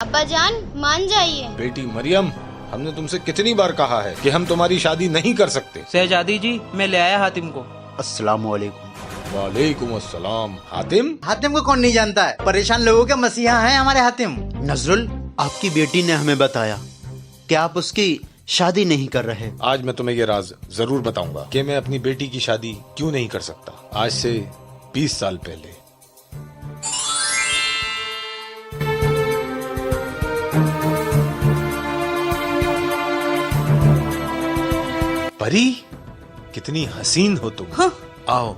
अब्बा जान मान जाइए। बेटी मरियम, हमने तुमसे कितनी बार कहा है कि हम तुम्हारी शादी नहीं कर सकते। शहजादी जी, मैं ले आया हातिम को। अस्सलामुअलैकुम। वालेकुम अस्सलाम। हातिम? हातिम को कौन नहीं जानता है, परेशान लोगों के मसीहा हैं हमारे हातिम। नजरुल, आपकी बेटी ने हमें बताया कि आप उसकी शादी नहीं कर रहे। आज मैं तुम्हें ये राज जरूर बताऊंगा कि मैं अपनी बेटी की शादी क्यों नहीं कर सकता। आज से 20 साल पहले परी, कितनी हसीन हो तुम। हाँ। आओ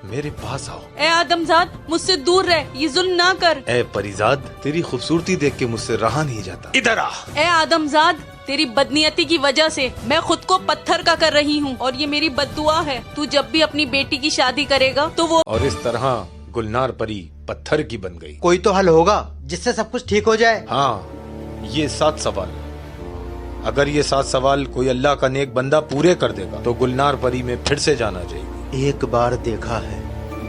मेरे पास आओ। ए आदमजाद, मुझसे दूर रह, ये जुल्म ना कर। ए परिजाद, तेरी खूबसूरती देख के मुझसे रहा नहीं जाता। इधर आ। ए आदमजाद, तेरी बदनीयती की वजह से मैं खुद को पत्थर का कर रही हूँ और ये मेरी बद्दुआ है। तू जब भी अपनी बेटी की शादी करेगा तो वो और इस तरह गुलनार परी पत्थर की बन गई। कोई तो हल होगा जिससे सब कुछ ठीक हो जाए। हाँ, ये 7 सवाल, अगर ये 7 सवाल कोई अल्लाह का नेक बंदा पूरे कर देगा तो गुलनार परी में फिर से जाना चाहिए। एक बार देखा है,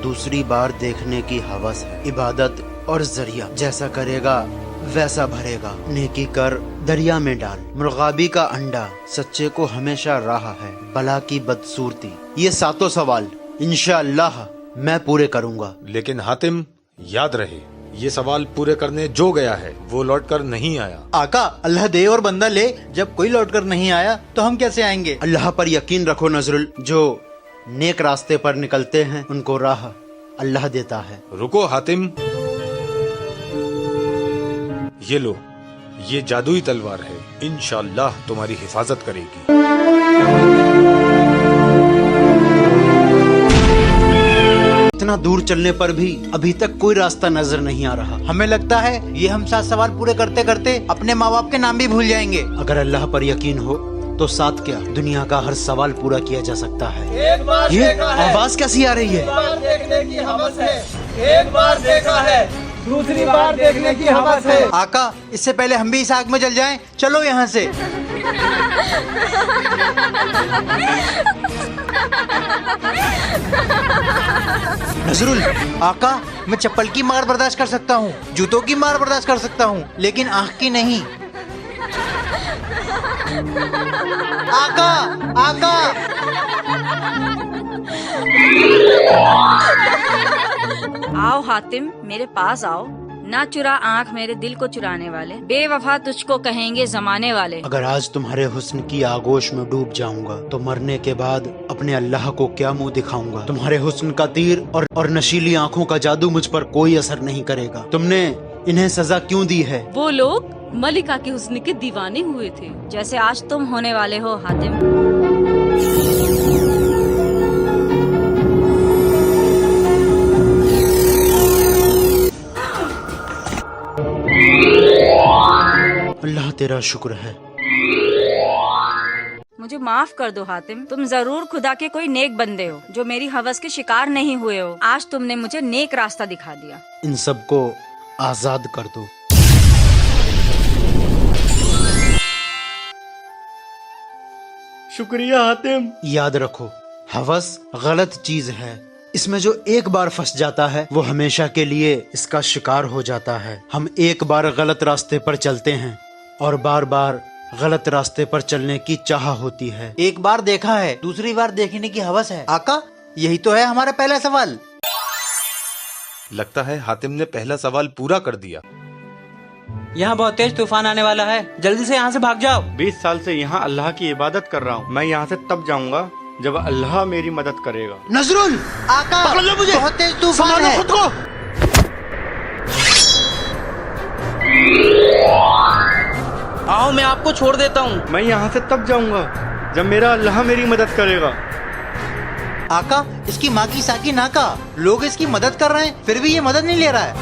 दूसरी बार देखने की हवस है। इबादत और जरिया, जैसा करेगा वैसा भरेगा। नेकी कर दरिया में डाल, मुर्गाबी का अंडा सच्चे को हमेशा राह है। बला की बदसूरती, ये 7 सवाल इंशाअल्लाह मैं पूरे करूँगा। लेकिन हातिम, याद रहे, ये सवाल पूरे करने जो गया है वो लौट कर नहीं आया। आका, अल्लाह दे और बंदा ले, जब कोई लौट कर नहीं आया तो हम कैसे आएंगे। अल्लाह पर यकीन रखो नजरुल, जो नेक रास्ते पर निकलते हैं उनको राह अल्लाह देता है। रुको हातिम, ये लो, ये जादुई तलवार है, इंशाअल्लाह तुम्हारी हिफाजत करेगी। इतना दूर चलने पर भी अभी तक कोई रास्ता नजर नहीं आ रहा। हमें लगता है ये हम 7 सवाल पूरे करते करते अपने माँ बाप के नाम भी भूल जाएंगे। अगर अल्लाह पर यकीन हो तो 7 क्या, दुनिया का हर सवाल पूरा किया जा सकता है। ये आवाज कैसी आ रही है? एक बार देखने की हवस है, एक बार देखा है, दूसरी बार देखने की हवस है। आका, इससे पहले हम भी इस आग में जल जाएं, चलो यहाँ से। नजरुल, आका, मैं चप्पल की मार बर्दाश्त कर सकता हूँ, जूतों की मार बर्दाश्त कर सकता हूँ, लेकिन आँख की नहीं। आका, आका। आओ हातिम, मेरे पास आओ। ना चुरा आँख मेरे दिल को चुराने वाले, बेवफा तुझको कहेंगे जमाने वाले। अगर आज तुम्हारे हुस्न की आगोश में डूब जाऊंगा तो मरने के बाद अपने अल्लाह को क्या मुंह दिखाऊंगा। तुम्हारे हुस्न का तीर और नशीली आंखों का जादू मुझ पर कोई असर नहीं करेगा। तुमने इन्हें सजा क्यों दी है? वो लोग मलिका के हुस्न के दीवाने हुए थे, जैसे आज तुम होने वाले हो हातिम। अल्लाह तेरा शुक्र है। मुझे माफ कर दो हातिम, तुम जरूर खुदा के कोई नेक बंदे हो जो मेरी हवस के शिकार नहीं हुए हो। आज तुमने मुझे नेक रास्ता दिखा दिया। इन सबको आजाद कर दो। शुक्रिया हातिम। याद रखो, हवस गलत चीज है। इसमें जो एक बार फंस जाता है वो हमेशा के लिए इसका शिकार हो जाता है। हम एक बार गलत रास्ते पर चलते हैं और बार बार गलत रास्ते पर चलने की चाह होती है। एक बार देखा है, दूसरी बार देखने की हवस है। आका, यही तो है हमारा पहला सवाल। लगता है हातिम ने पहला सवाल पूरा कर दिया। यहाँ बहुत तेज तूफान आने वाला है, जल्दी से यहाँ से भाग जाओ। 20 साल से यहाँ अल्लाह की इबादत कर रहा हूँ। मैं यहाँ से तब जाऊँगा जब अल्लाह मेरी मदद करेगा। नजरुल, आका, पकड़ लो मुझे। बहुत तेज तूफान है। खुद को। आओ, मैं आपको छोड़ देता हूँ। मैं यहाँ से तब जाऊँगा जब मेरा अल्लाह मेरी मदद करेगा। आका, इसकी माँ की साकी नाका, लोग इसकी मदद कर रहे हैं फिर भी ये मदद नहीं ले रहा है।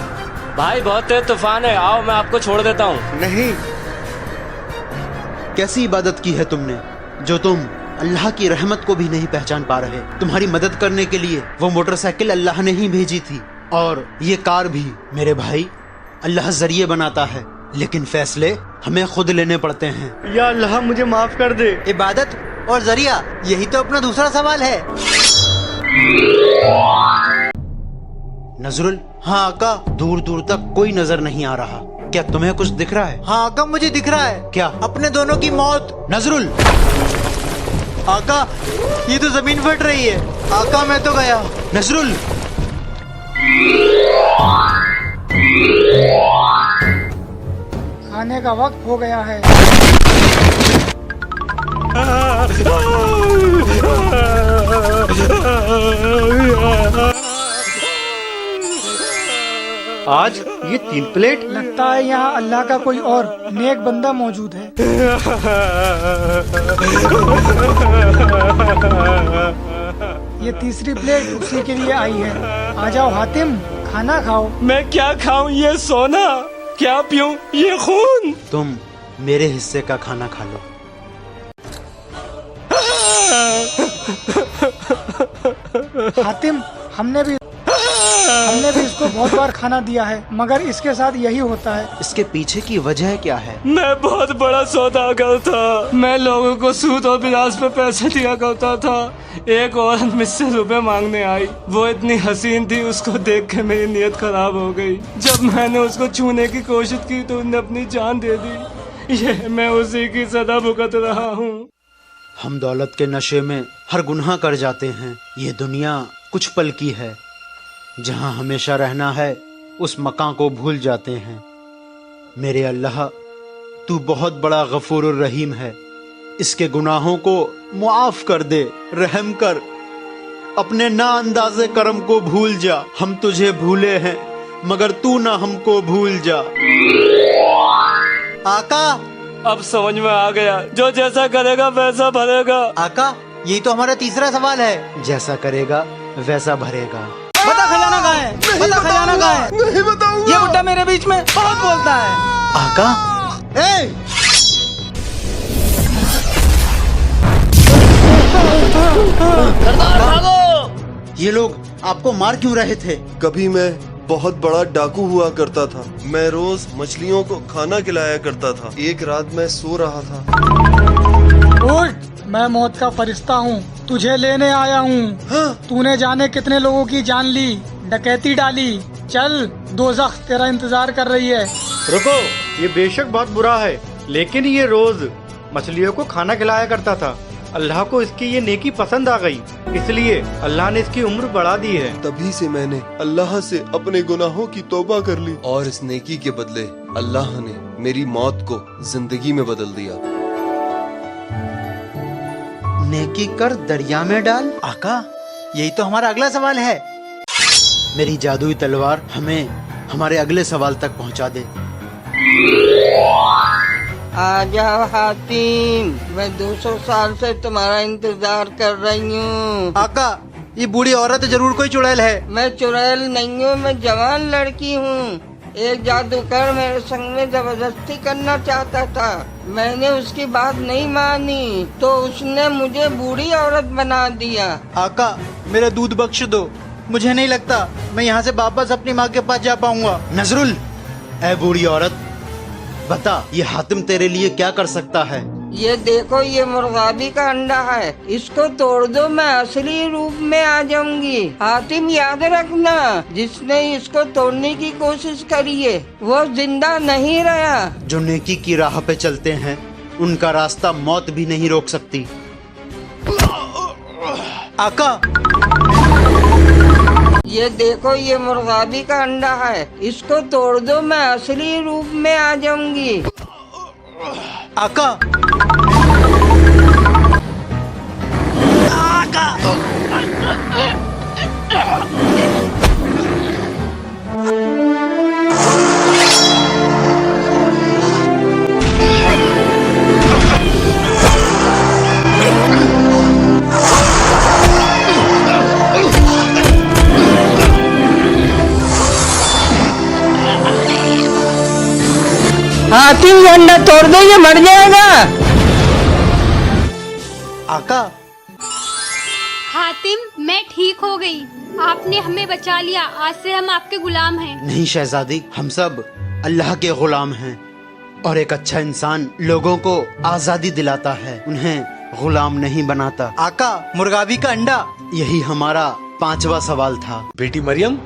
भाई बहुत तेज तूफान है, आओ मैं आपको छोड़ देता हूँ। नहीं, कैसी इबादत की है तुमने जो तुम अल्लाह की रहमत को भी नहीं पहचान पा रहे? तुम्हारी मदद करने के लिए वो मोटरसाइकिल अल्लाह ने ही भेजी थी, और ये कार भी। मेरे भाई, अल्लाह जरिए बनाता है लेकिन फैसले हमें खुद लेने पड़ते हैं। या अल्लाह मुझे माफ कर दे। इबादत और जरिया, यही तो अपना दूसरा सवाल है। नजरुल, हाँ आका, दूर दूर तक कोई नजर नहीं आ रहा। क्या तुम्हें कुछ दिख रहा है? हाँ आका, मुझे दिख रहा है। क्या? अपने दोनों की मौत। नजरुल, आका, ये तो जमीन फट रही है। आका, मैं तो गया। नजरुल, खाने का वक्त हो गया है। आज ये 3 प्लेट। लगता है यहाँ अल्लाह का कोई और नेक बंदा मौजूद है। ये तीसरी प्लेट उसी के लिए आई है। आ जाओ हातिम, खाना खाओ। मैं क्या खाऊं ये सोना, क्या पीऊं ये खून? तुम मेरे हिस्से का खाना खा लो। हातिम, हमने भी इसको बहुत बार खाना दिया है, मगर इसके साथ यही होता है। इसके पीछे की वजह क्या है? मैं बहुत बड़ा सौदागर था। मैं लोगों को सूद और बिलास पे पैसे दिया करता था। एक औरत मुझसे रुपए मांगने आई। वो इतनी हसीन थी, उसको देख के मेरी नीयत खराब हो गई। जब मैंने उसको छूने की कोशिश की तो उसने अपनी जान दे दी। ये मैं उसी की सदा भुगत रहा हूँ। हम दौलत के नशे में हर गुनाह कर जाते हैं। ये दुनिया कुछ पल की है। जहाँ हमेशा रहना है उस मकान को भूल जाते हैं। मेरे अल्लाह, तू बहुत बड़ा गफूर रहीम है। इसके गुनाहों को मुआफ कर दे, रहम कर। अपने ना अंदाजे करम को भूल जा। हम तुझे भूले हैं मगर तू ना हमको भूल जा। आका, अब समझ में आ गया, जो जैसा करेगा वैसा भरेगा। आका, यही तो हमारा तीसरा सवाल है। जैसा करेगा वैसा भरेगा। बता खजाना कहाँ है? बता खजाना कहाँ है? नहीं बताऊंगा। ये बुड्ढा मेरे बीच में बहुत बोलता है। आका, ये लोग आपको मार क्यों रहे थे? कभी मैं बहुत बड़ा डाकू हुआ करता था। मैं रोज मछलियों को खाना खिलाया करता था। एक रात मैं सो रहा था। उठ, मैं मौत का फरिश्ता हूँ, तुझे लेने आया हूँ। हाँ? तूने जाने कितने लोगों की जान ली, डकैती डाली। चल, दोज़ख तेरा इंतजार कर रही है। रुको, ये बेशक बहुत बुरा है, लेकिन ये रोज मछलियों को खाना खिलाया करता था। अल्लाह को इसकी ये नेकी पसंद आ गई, इसलिए अल्लाह ने इसकी उम्र बढ़ा दी है। तभी से मैंने अल्लाह से अपने गुनाहों की तौबा कर ली और इस नेकी के बदले अल्लाह ने मेरी मौत को जिंदगी में बदल दिया। नेकी कर दरिया में डाल। आका, यही तो हमारा अगला सवाल है। मेरी जादुई तलवार हमें हमारे अगले सवाल तक पहुंचा दे। आ जाओ हातिम, मैं 200 साल से तुम्हारा इंतजार कर रही हूँ। आका, ये बूढ़ी औरत जरूर कोई चुड़ैल है। मैं चुड़ैल नहीं हूँ, मैं जवान लड़की हूँ। एक जादूगर मेरे संग में जबरदस्ती करना चाहता था। मैंने उसकी बात नहीं मानी तो उसने मुझे बूढ़ी औरत बना दिया। आका, मेरा दूध बख्श दो। मुझे नहीं लगता मैं यहाँ से वापस अपनी माँ के पास जा पाऊंगा। नजरुल, ऐ बूढ़ी औरत, बता ये हातिम तेरे लिए क्या कर सकता है? ये देखो, ये मुर्गाबी का अंडा है। इसको तोड़ दो, मैं असली रूप में आ जाऊंगी। हातिम, याद रखना, जिसने इसको तोड़ने की कोशिश करी है वो जिंदा नहीं रहा। जो नेकी की राह पे चलते हैं उनका रास्ता मौत भी नहीं रोक सकती। आका, ये देखो, ये मुर्गाबी का अंडा है। इसको तोड़ दो, मैं असली रूप में आ जाऊंगी। आका, हातिम, ये अंडा तोड़ दो, ये मर जाएगा। आका, हातिम, मैं ठीक हो गई। आपने हमें बचा लिया। आज से हम आपके गुलाम हैं। नहीं शहजादी, हम सब अल्लाह के गुलाम हैं और एक अच्छा इंसान लोगों को आजादी दिलाता है, उन्हें गुलाम नहीं बनाता। आका, मुर्गाबी का अंडा। यही हमारा 5वां सवाल था। बेटी मरियम,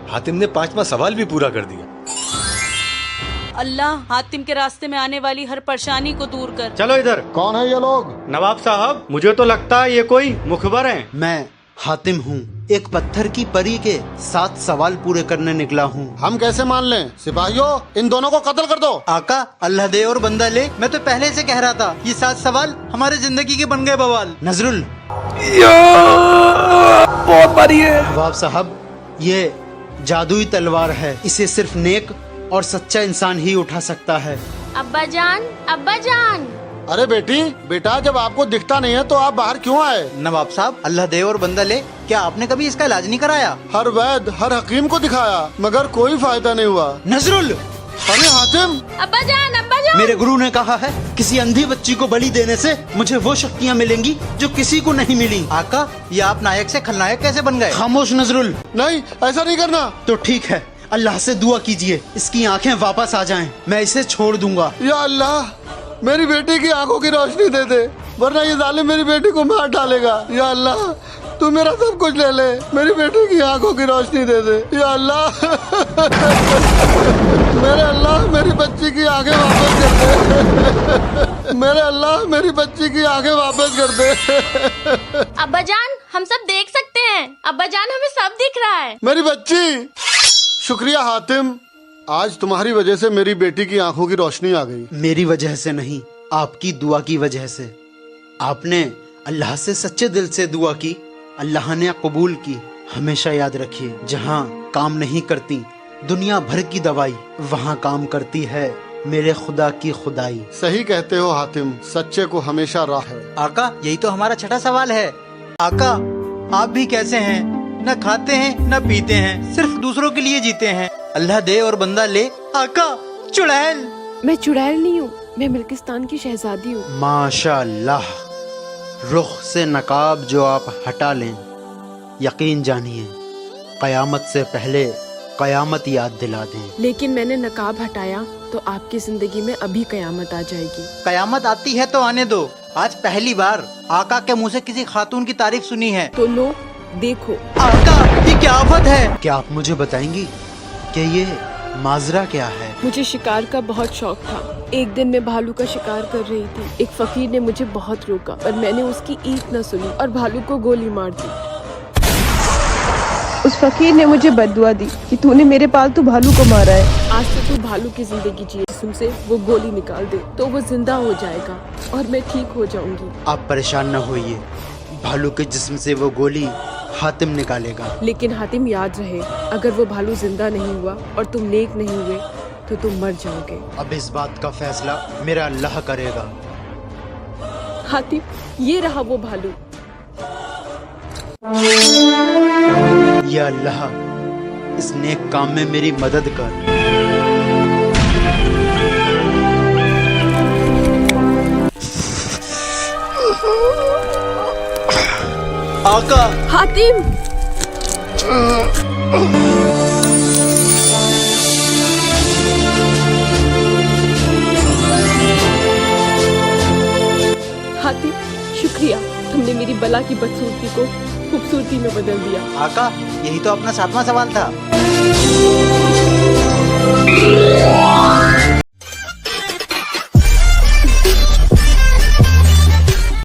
हातिम ने 5वां सवाल भी पूरा कर दिया। अल्लाह हातिम के रास्ते में आने वाली हर परेशानी को दूर कर। चलो इधर। कौन है ये लोग? नवाब साहब, मुझे तो लगता है ये कोई मुखबर हैं। मैं हातिम हूँ, एक पत्थर की परी के 7 सवाल पूरे करने निकला हूँ। हम कैसे मान लें? सिपाहियों, इन दोनों को कत्ल कर दो। आका, अल्लाह दे और बंदा ले। मैं तो पहले से कह रहा था, ये 7 सवाल हमारे जिंदगी के बन गए बवाल। नजरुल, बहुत भारी है। नवाब साहब, ये जादुई तलवार है, इसे सिर्फ नेक और सच्चा इंसान ही उठा सकता है। अब्बा जान, अब्बा जान। अरे बेटा, जब आपको दिखता नहीं है तो आप बाहर क्यों आए? नवाब साहब, अल्लाह दे और बंदा ले, क्या आपने कभी इसका इलाज नहीं कराया? हर वैद्य, हर हकीम को दिखाया, मगर कोई फायदा नहीं हुआ। नजरुल! अरे हातिम! अब्बा जान, अब्बा जान। मेरे गुरु ने कहा है, किसी अंधी बच्ची को बलि देने से मुझे वो शक्तियाँ मिलेंगी जो किसी को नहीं मिली। आका, ये आप नायक से खलनायक कैसे बन गए? खामोश नजरुल। नहीं, ऐसा नहीं करना। तो ठीक है, अल्लाह से दुआ कीजिए, इसकी आंखें वापस आ जाएं, मैं इसे छोड़ दूंगा। या अल्लाह, मेरी बेटी की आंखों की रोशनी दे दे, वरना ये जालिम मेरी बेटी को मार डालेगा। या अल्लाह, तू मेरा सब कुछ ले ले, मेरी बेटी की आंखों की रोशनी दे दे। या अल्लाह मेरे अल्लाह, मेरी बच्ची की आंखें वापस कर दे। मेरे अल्लाह, मेरी बच्ची की आंखें वापस कर दे। अब्बा जान, हम सब देख सकते हैं। अब्बा जान, हमें सब दिख रहा है। मेरी बच्ची! शुक्रिया हातिम, आज तुम्हारी वजह से मेरी बेटी की आंखों की रोशनी आ गई। मेरी वजह से नहीं, आपकी दुआ की वजह से। आपने अल्लाह से सच्चे दिल से दुआ की, अल्लाह ने कबूल की। हमेशा याद रखिए, जहाँ काम नहीं करती दुनिया भर की दवाई, वहाँ काम करती है मेरे खुदा की खुदाई। सही कहते हो हातिम, सच्चे को हमेशा राह है। आका, यही तो हमारा छठा सवाल है। आका, आप भी कैसे हैं? न खाते हैं न पीते हैं, सिर्फ दूसरों के लिए जीते हैं। अल्लाह दे और बंदा ले। आका, चुड़ैल। मैं चुड़ैल नहीं हूँ, मैं मिल्किस्तान की शहजादी हूँ। माशाअल्लाह, रुख से नकाब जो आप हटा लें, यकीन जानिए कयामत से पहले कयामत याद दिला दें। लेकिन मैंने नकाब हटाया तो आपकी जिंदगी में अभी कयामत आ जाएगी। कयामत आती है तो आने दो। आज पहली बार आका के मुंह से किसी खातून की तारीफ सुनी है। तो लो, देखो। आका, ये क्या आफत है? क्या आप मुझे बताएंगी कि ये माजरा क्या है? मुझे शिकार का बहुत शौक था। एक दिन मैं भालू का शिकार कर रही थी। एक फकीर ने मुझे बहुत रोका, पर मैंने उसकी ईद न सुनी और भालू को गोली मार दी। उस फकीर ने मुझे बद्दुआ दी कि तूने मेरे पालतू भालू को मारा है। आज से तू भालू की जिंदगी जिए, जिस्म से वो गोली निकाल दे तो वो जिंदा हो जाएगा और मैं ठीक हो जाऊंगी। आप परेशान न होइए, भालू के जिस्म से वो गोली हातिम निकालेगा। लेकिन हातिम, याद रहे, अगर वो भालू जिंदा नहीं हुआ और तुम नेक नहीं हुए तो तुम मर जाओगे। अब इस बात का फैसला मेरा अल्लाह करेगा। हातिम, ये रहा वो भालू। या अल्लाह, इस नेक काम में मेरी मदद कर। आका। हातिम। हातिम, शुक्रिया, तुमने मेरी बला की बदसूरती को खूबसूरती में बदल दिया। आका, यही तो अपना 7वां सवाल था।